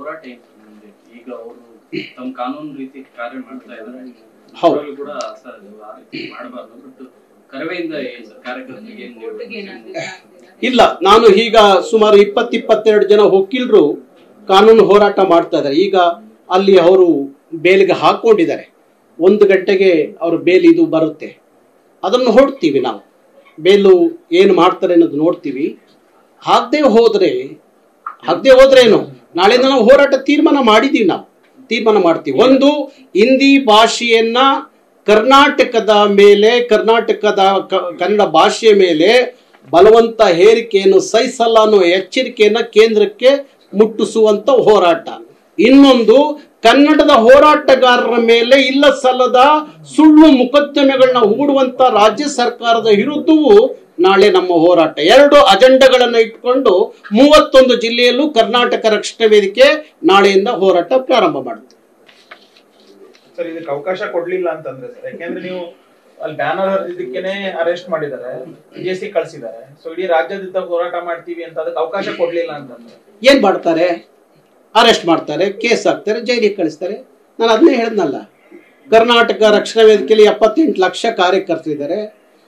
ಹೋರಾಟ ಮುಂದೆ ಈಗ ಅವರು ತಮ್ಮ ಕಾನೂನು ರೀತಿ ಕಾರ್ಯ ಮಾಡ್ತಾ ಇದ್ದಾರೆ. ಕೂಡ ಮಾಡಬಾರ್ದು ಬಟ್ ಕರವೆಯಿಂದ ಕಾರ್ಯಕರ್ತರಿಗೆ ಇಲ್ಲ, ನಾನು ಈಗ ಸುಮಾರು 20-22 ಜನ ವಕೀಲರು ಕಾನೂನು ಹೋರಾಟ ಮಾಡ್ತಾ ಇದ್ದಾರೆ. ಈಗ ಅಲ್ಲಿ ಅವರು ಬೇಲಿಗೆ ಹಾಕೊಂಡಿದ್ದಾರೆ. 1 ಗಂಟೆಗೆ ಅವ್ರ ಬೇಲ್ ಇದು ಬರುತ್ತೆ, ಅದನ್ನು ಹೊಡ್ತೀವಿ ನಾವು. ಬೇಲು ಏನು ಮಾಡ್ತಾರೆ ಅನ್ನೋದು ನೋಡ್ತೀವಿ. ಆಗದೆ ಹೋದ್ರೇನು ನಾಳೆಯಿಂದ ನಾವು ಹೋರಾಟ ತೀರ್ಮಾನ ಮಾಡಿದೀವಿ. ನಾವು ತೀರ್ಮಾನ ಮಾಡ್ತೀವಿ. ಒಂದು, ಹಿಂದಿ ಭಾಷೆಯನ್ನ ಕರ್ನಾಟಕದ ಮೇಲೆ, ಕನ್ನಡ ಭಾಷೆಯ ಮೇಲೆ ಬಲವಂತ ಹೇರಿಕೆಯನ್ನು ಸಹಿಸಲ್ಲ ಅನ್ನೋ ಎಚ್ಚರಿಕೆಯನ್ನ ಕೇಂದ್ರಕ್ಕೆ ಮುಟ್ಟಿಸುವಂತ ಹೋರಾಟ. ಇನ್ನೊಂದು, ಕನ್ನಡದ ಹೋರಾಟಗಾರರ ಮೇಲೆ ಇಲ್ಲ ಸಲ್ಲದ ಸುಳ್ಳು ಮೊಕದ್ದಮೆಗಳನ್ನ ಹೂಡುವಂತ ರಾಜ್ಯ ಸರ್ಕಾರದ ವಿರುದ್ಧವೂ ನಾಳೆ ನಮ್ಮ ಹೋರಾಟ. 2 ಅಜೆಂಡಾಗಳನ್ನ ಇಟ್ಕೊಂಡು 31 ಜಿಲ್ಲೆಯಲ್ಲೂ ಕರ್ನಾಟಕ ರಕ್ಷಣಾ ವೇದಿಕೆ ನಾಳೆಯಿಂದ ಹೋರಾಟ ಪ್ರಾರಂಭ ಮಾಡುತ್ತೆ. ಸರ್, ಇದಕ್ಕೆ ಅವಕಾಶ ಕೊಡ್ಲಿಲ್ಲ ಅಂತಂದ್ರೆ ಸರ್, ಯಾಕೆಂದ್ರೆ ನೀವು ಅಲ್ಲಿ ಬ್ಯಾನರ್ ಇದಕ್ಕೇನೆ ಅರೆಸ್ಟ್ ಮಾಡಿದ್ದಾರೆ, ಜೆಸಿ ಕಳ್ಸಿದ್ದಾರೆ. ಸೊ ಇಡೀ ರಾಜ್ಯದಿಂದ ಹೋರಾಟ ಮಾಡ್ತೀವಿ ಅಂತ ಅದಕ್ಕೆ ಅವಕಾಶ ಕೊಡ್ಲಿಲ್ಲ ಅಂತಂದ್ರೆ ಏನ್ ಮಾಡ್ತಾರೆ? ಅರೆಸ್ಟ್ ಮಾಡ್ತಾರೆ, ಕೇಸ್ ಹಾಕ್ತಾರೆ, ಜೈಲಿಗೆ ಕಳಿಸ್ತಾರೆ. ನಾನು ಅದನ್ನೇ ಹೇಳಿದ್ನಲ್ಲ, ಕರ್ನಾಟಕ ರಕ್ಷಣಾ ವೇದಿಕೆಯಲ್ಲಿ 78 ಲಕ್ಷ ಕಾರ್ಯಕರ್ತರಿದ್ದಾರೆ.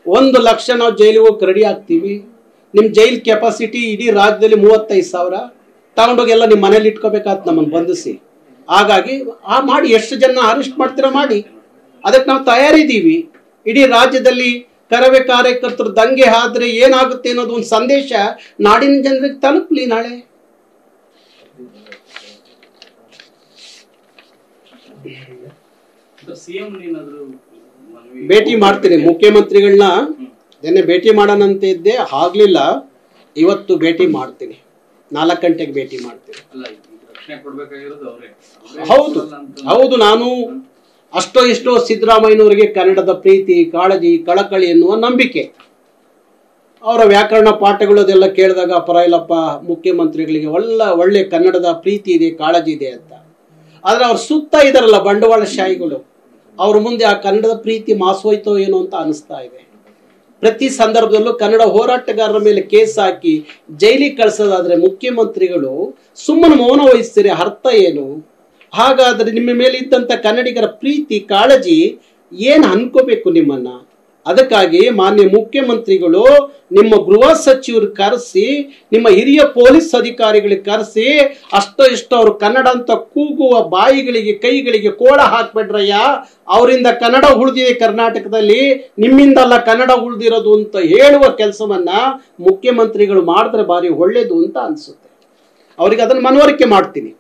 1 ಲಕ್ಷ ನಾವು ಜೈಲಿಗೆ ಹೋಗಿ ರೆಡಿ ಆಗ್ತೀವಿ. ನಿಮ್ ಜೈಲ್ ಕೆಪಾಸಿಟಿ ಇಡೀ ರಾಜ್ಯದಲ್ಲಿ 35,000. ತಗೊಂಡೋಗಿ ಎಲ್ಲ ನಿಮ್ಮ ಮನೇಲಿ ಇಟ್ಕೋಬೇಕಾತ್ ನಮ್ಮನ್ನು ಬಂಧಿಸಿ. ಹಾಗಾಗಿ ಮಾಡಿ, ಎಷ್ಟು ಜನ ಅರೆಸ್ಟ್ ಮಾಡ್ತೀರಾ ಮಾಡಿ, ಅದಕ್ಕೆ ನಾವು ತಯಾರಿದ್ದೀವಿ. ಇಡೀ ರಾಜ್ಯದಲ್ಲಿ ಕರವೇ ಕಾರ್ಯಕರ್ತರು ದಂಗೆ ಆದ್ರೆ ಏನಾಗುತ್ತೆ ಅನ್ನೋದು ಒಂದು ಸಂದೇಶ ನಾಡಿನ ಜನರಿಗೆ ತಲುಪಲಿ. ನಾಳೆ ಭೇಟಿ ಮಾಡ್ತೀನಿ ಮುಖ್ಯಮಂತ್ರಿಗಳನ್ನ. ನಿನ್ನೆ ಭೇಟಿ ಮಾಡೋಣಂತ ಇದ್ದೆ, ಆಗ್ಲಿಲ್ಲ. ಇವತ್ತು ಭೇಟಿ ಮಾಡ್ತೀನಿ, 4 ಗಂಟೆಗೆ ಭೇಟಿ ಮಾಡ್ತೀನಿ. ಹೌದು, ನಾನು ಅಷ್ಟೋ ಇಷ್ಟೋ ಸಿದ್ದರಾಮಯ್ಯನವರಿಗೆ ಕನ್ನಡದ ಪ್ರೀತಿ, ಕಾಳಜಿ, ಕಳಕಳಿ ಎನ್ನುವ ನಂಬಿಕೆ. ಅವರ ವ್ಯಾಕರಣ ಪಾಠಗಳು ಅದೆಲ್ಲ ಕೇಳಿದಾಗ ಪರವಾಗಿಲ್ಲಪ್ಪ, ಮುಖ್ಯಮಂತ್ರಿಗಳಿಗೆ ಒಳ್ಳೆ ಕನ್ನಡದ ಪ್ರೀತಿ ಇದೆ, ಕಾಳಜಿ ಇದೆ ಅಂತ. ಆದ್ರೆ ಅವ್ರು ಸುತ್ತ ಇದಾರಲ್ಲ ಬಂಡವಾಳಶಾಹಿಗಳು, ಅವ್ರ ಮುಂದೆ ಆ ಕನ್ನಡದ ಪ್ರೀತಿ ಮಾಸೋಯ್ತೋ ಏನೋ ಅಂತ ಅನಿಸ್ತಾ ಇದೆ. ಪ್ರತಿ ಸಂದರ್ಭದಲ್ಲೂ ಕನ್ನಡ ಹೋರಾಟಗಾರರ ಮೇಲೆ ಕೇಸ್ ಹಾಕಿ ಜೈಲಿಗೆ ಕಳಿಸೋದಾದ್ರೆ ಮುಖ್ಯಮಂತ್ರಿಗಳು ಸುಮ್ಮನೆ ಮೌನ ವಹಿಸ್ತೀರಿ, ಅರ್ಥ ಏನು? ಹಾಗಾದ್ರೆ ನಿಮ್ಮ ಮೇಲೆ ಇದ್ದಂತ ಕನ್ನಡಿಗರ ಪ್ರೀತಿ, ಕಾಳಜಿ ಏನ್ ಅನ್ಕೋಬೇಕು ನಿಮ್ಮನ್ನ? ಅದಕ್ಕಾಗಿ ಮಾನ್ಯ ಮುಖ್ಯಮಂತ್ರಿಗಳು ನಿಮ್ಮ ಗೃಹ ಸಚಿವರು ಕರೆಸಿ, ನಿಮ್ಮ ಹಿರಿಯ ಪೊಲೀಸ್ ಅಧಿಕಾರಿಗಳಿಗೆ ಕರೆಸಿ, ಅಷ್ಟೋ ಇಷ್ಟೋ ಅವರು ಕನ್ನಡ ಅಂತ ಕೂಗುವ ಬಾಯಿಗಳಿಗೆ, ಕೈಗಳಿಗೆ ಕೋಳ ಹಾಕ್ಬಿಡ್ರಯ್ಯ, ಅವರಿಂದ ಕನ್ನಡ ಉಳಿದಿದೆ ಕರ್ನಾಟಕದಲ್ಲಿ, ನಿಮ್ಮಿಂದಲ್ಲ ಕನ್ನಡ ಉಳಿದಿರೋದು ಅಂತ ಹೇಳುವ ಕೆಲಸವನ್ನ ಮುಖ್ಯಮಂತ್ರಿಗಳು ಮಾಡಿದ್ರೆ ಬಾರಿ ಒಳ್ಳೇದು ಅಂತ ಅನ್ಸುತ್ತೆ. ಅವ್ರಿಗೆ ಅದನ್ನ ಮನವರಿಕೆ ಮಾಡ್ತೀನಿ.